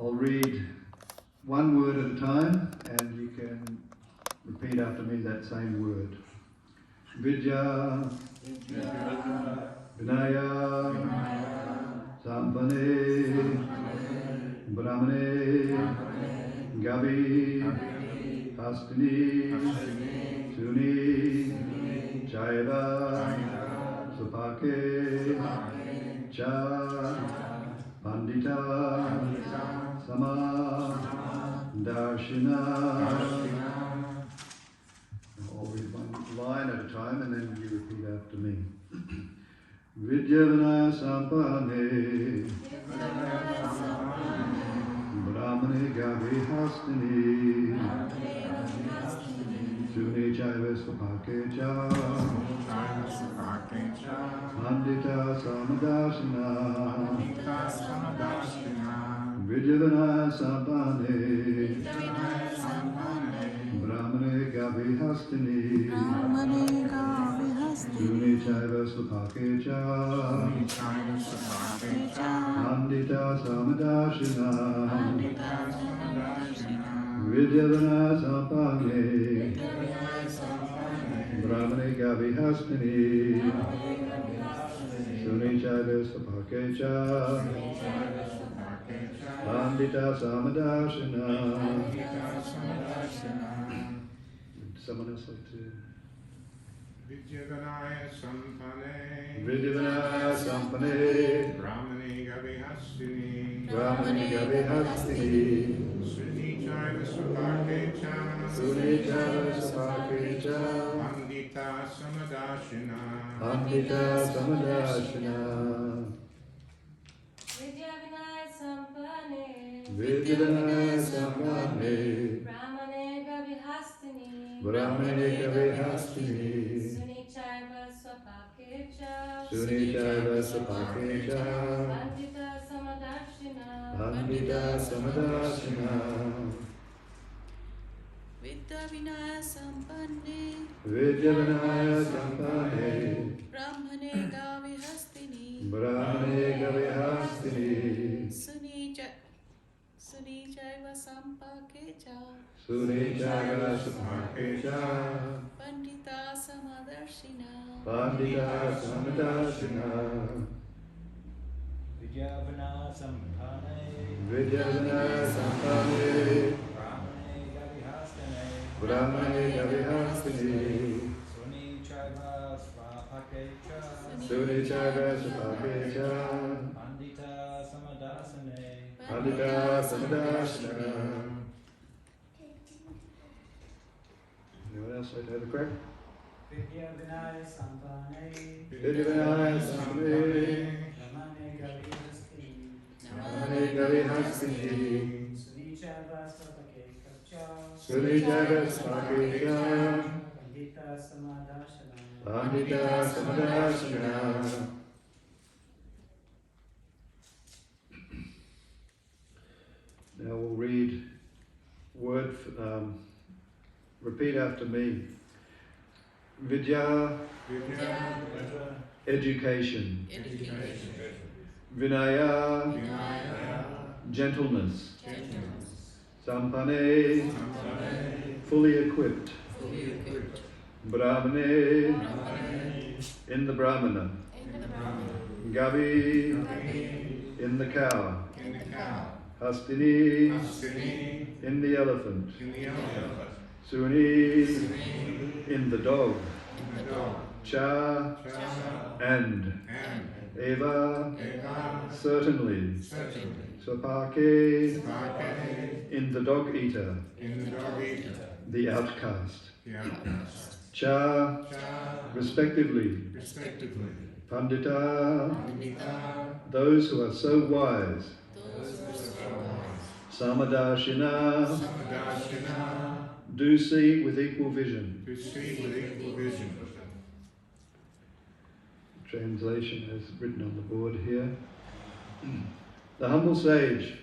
I'll read one word at a time and you can repeat after me that same word. Vidya, Vinaya, Sampane, Brahmane, Gavi, Hastini, Suni, Chaiva, Supake, Cha, Pandita, Sama, Darshina. I'll read one line at a time and then you repeat after me. Vidyavana Sampane, Brahmane Gavi Hastini, Suni Chaiva Svapake Cha, Pandita Samadashina, Vidyavana Sampane, Brahmane Gavi Hastini, Suni Chaiva Svapake Cha, Pandita Samadashina, Vidyavana Sampane, Brahmane Gavi Hastini, Suni Chaiva Svapake Cha, Pandita Samadashina. Would someone else like to? Vidyavanaya Sampane, Vidyavanaya Sampane, Brahmane Gavi Hastini, Brahmane Gavi Hastini, Suni Chaiva Svapake Cha, Suni Chaiva Svapake Cha, Pandita Samadashina, Pandita Samadashina. Vidyavinaya Sampane, Vidyavanaya Sampane, Brahmane Gavi Hastini, Brahmane Gavi Hastini, Suni Chaiva Svapake Cha, Suni Chaiva Svapake Cha, Pandita Samadashina, Pandita Samadashina. Vidyavinaya Sampane, Vidyavanaya Sampane, Brahmane Gavi Hastini, Brahmane Gavi Hastini, Suni Chaiva Sampake Cha, Suni Chaiva Svapake Cha, Pandita Samadarshina, Pandita Samadashina. Vidyavana Sampane, Vidyavanaya Sampane, Brahmane Gavihastane, Brahmane Gavi Hastini, Suni Chaiva Svapake Cha, Suni Chaiva Svapake Cha, Pandita Samadasane, Pandita Samadashina. Anyone else like to have a crack? Vidyavinaya Sampane, Vidyavanaya Sampane, Brahmane Gavihastini, Brahmane Gavi Hastini, Suni Chaiva Svapake Cha, Suni Chaiva Svapake Cha, Pandita Samadashana, Pandita Samadashina. Now we'll read word, repeat after me. Vidya, education. Vinaya, gentleness. Sampane, fully equipped. Brahmane, in the Brahmana. Gavi, in the cow. Hastini, in the elephant. Suni, in the dog. Cha, and. Eva, certainly. Svapake, in the dog eater. The outcast. Cha, respectively. Pandita, those who are so wise. Samadashina, do see with equal vision. Translation as written on the board here. The humble sage,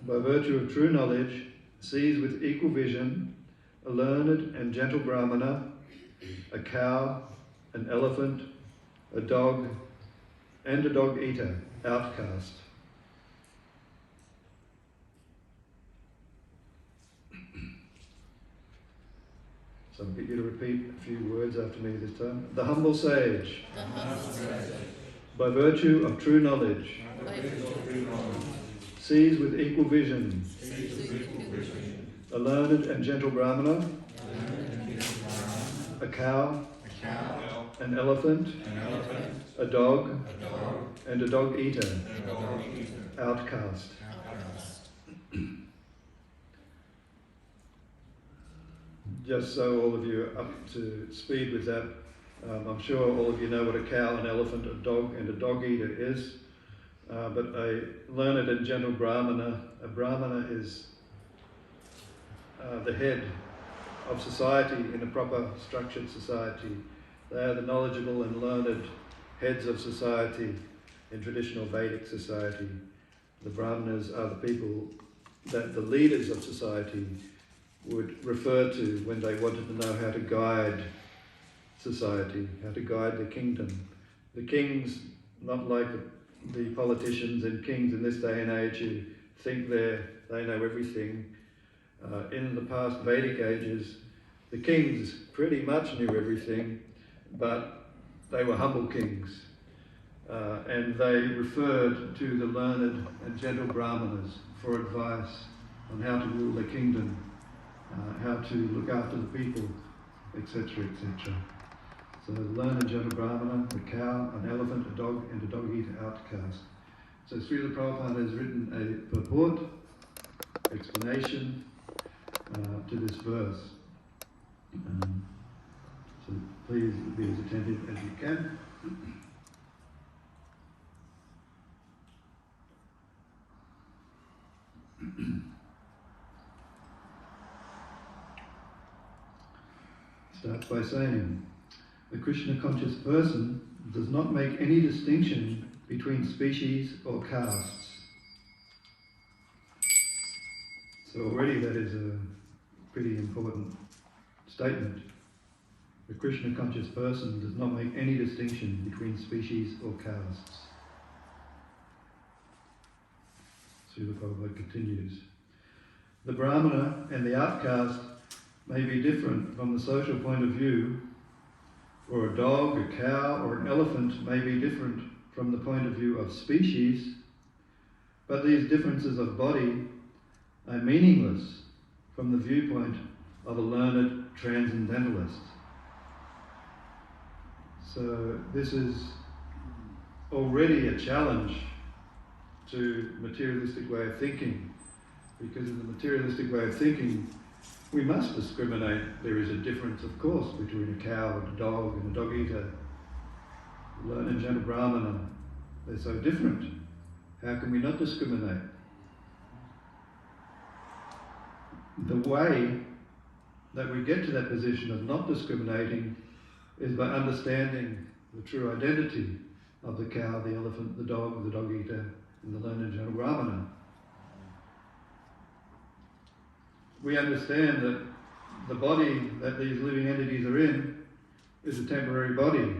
by virtue of true knowledge, sees with equal vision a learned and gentle Brahmana, a cow, an elephant, a dog, and a dog eater, outcast. So I'll get you to repeat a few words after me this time. The humble sage, The humble sage, by virtue of true knowledge, by virtue of true knowledge, sees with equal vision sees with equal vision, a learned and gentle brahmana, a cow, an elephant, a dog, and a dog eater, outcast. outcast. Just so all of you are up to speed with that, I'm sure all of you know what a cow, an elephant, a dog, and a dog eater is. But a learned and gentle brahmana, a brahmana is the head of society in a proper structured society. They are the knowledgeable and learned heads of society in traditional Vedic society. The brahmanas are the people that the leaders of society would refer to when they wanted to know how to guide society, how to guide the kingdom. The kings, not like the politicians and kings in this day and age who think they know everything. In the past Vedic ages, the kings pretty much knew everything, but they were humble kings. And they referred to the learned and gentle brahmanas for advice on how to rule the kingdom, how to look after the people, etc., etc. So the learned and gentle brahmana, the cow, an elephant, a dog, and a dog-eater outcast. So Srila Prabhupada has written a purport, explanation to this verse. So please be as attentive as you can. Starts by saying, the Krishna conscious person does not make any distinction between species or castes. So already that is a pretty important statement. The Krishna conscious person does not make any distinction between species or castes. Srila Prabhupada continues. The Brahmana and the outcast may be different from the social point of view, or a dog, a cow, or an elephant may be different from the point of view of species, but these differences of body are meaningless from the viewpoint of a learned transcendentalist. So this is already a challenge to materialistic way of thinking, because in the materialistic way of thinking, we must discriminate. There is a difference, of course, between a cow and a dog and a dog eater, learned and gentle brahmana. They're so different. How can we not discriminate? The way that we get to that position of not discriminating is by understanding the true identity of the cow, the elephant, the dog eater, and the learned and gentle brahmana. We understand that the body that these living entities are in is a temporary body,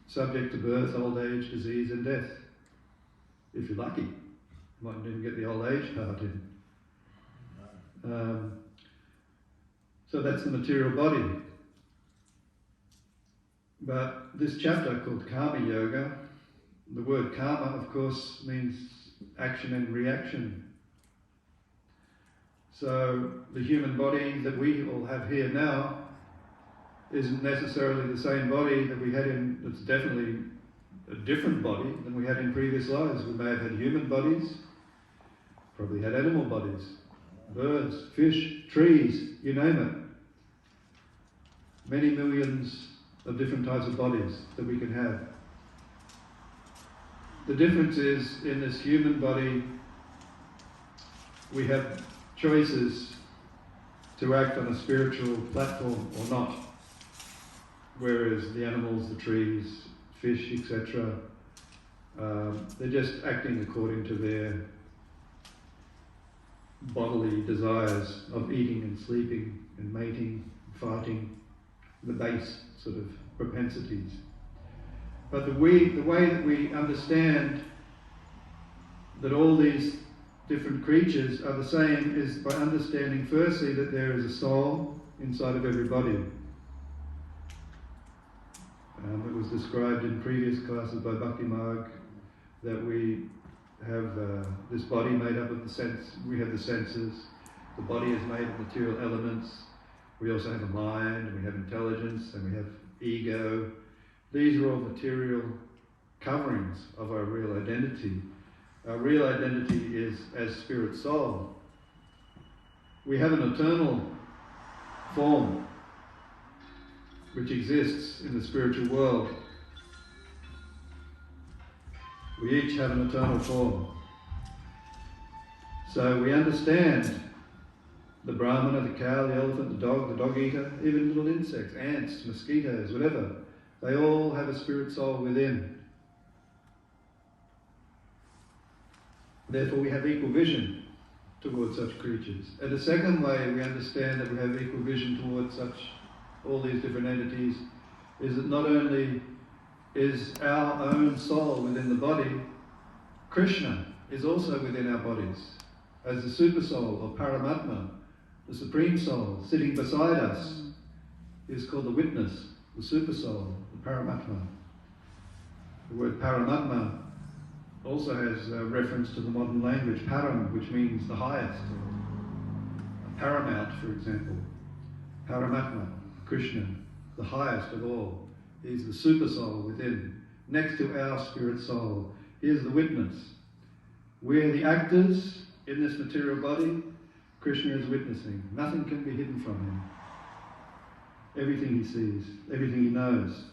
subject to birth, old age, disease and death. If you're lucky, you might even get the old age part in. So that's the material body. But this chapter called Karma Yoga, the word karma of course means action and reaction. So the human body that we all have here now isn't necessarily the same body that we had in, it's definitely a different body than we had in previous lives. We may have had human bodies, probably had animal bodies, birds, fish, trees, you name it. Many millions of different types of bodies that we can have. The difference is, in this human body, we have choices to act on a spiritual platform or not, whereas the animals, the trees, fish, etc., they're just acting according to their bodily desires of eating and sleeping and mating, fighting, the base sort of propensities. But the way that we understand that all these different creatures are the same is by understanding firstly that there is a soul inside of everybody. It was described in previous classes by Bhakti Marg that we have this body made up of the sense. We have the senses. The body is made of material elements. We also have a mind, we have intelligence, and we have ego. These are all material coverings of our real identity. Our real identity is as spirit soul. We have an eternal form which exists in the spiritual world. We each have an eternal form. So we understand the Brahmana, the cow, the elephant, the dog eater, even little insects, ants, mosquitoes, whatever. They all have a spirit soul within. Therefore we have equal vision towards such creatures. And the second way we understand that we have equal vision towards all these different entities is that not only is our own soul within the body, Krishna is also within our bodies as the super soul or Paramatma, the supreme soul sitting beside us is called the witness, the super soul, the Paramatma. The word Paramatma also has a reference to the modern language, param, which means the highest, or paramount, for example. Paramatma, Krishna, the highest of all. He's the super soul within, next to our spirit soul. Here's the witness. We're the actors in this material body. Krishna is witnessing. Nothing can be hidden from him. Everything he sees, everything he knows.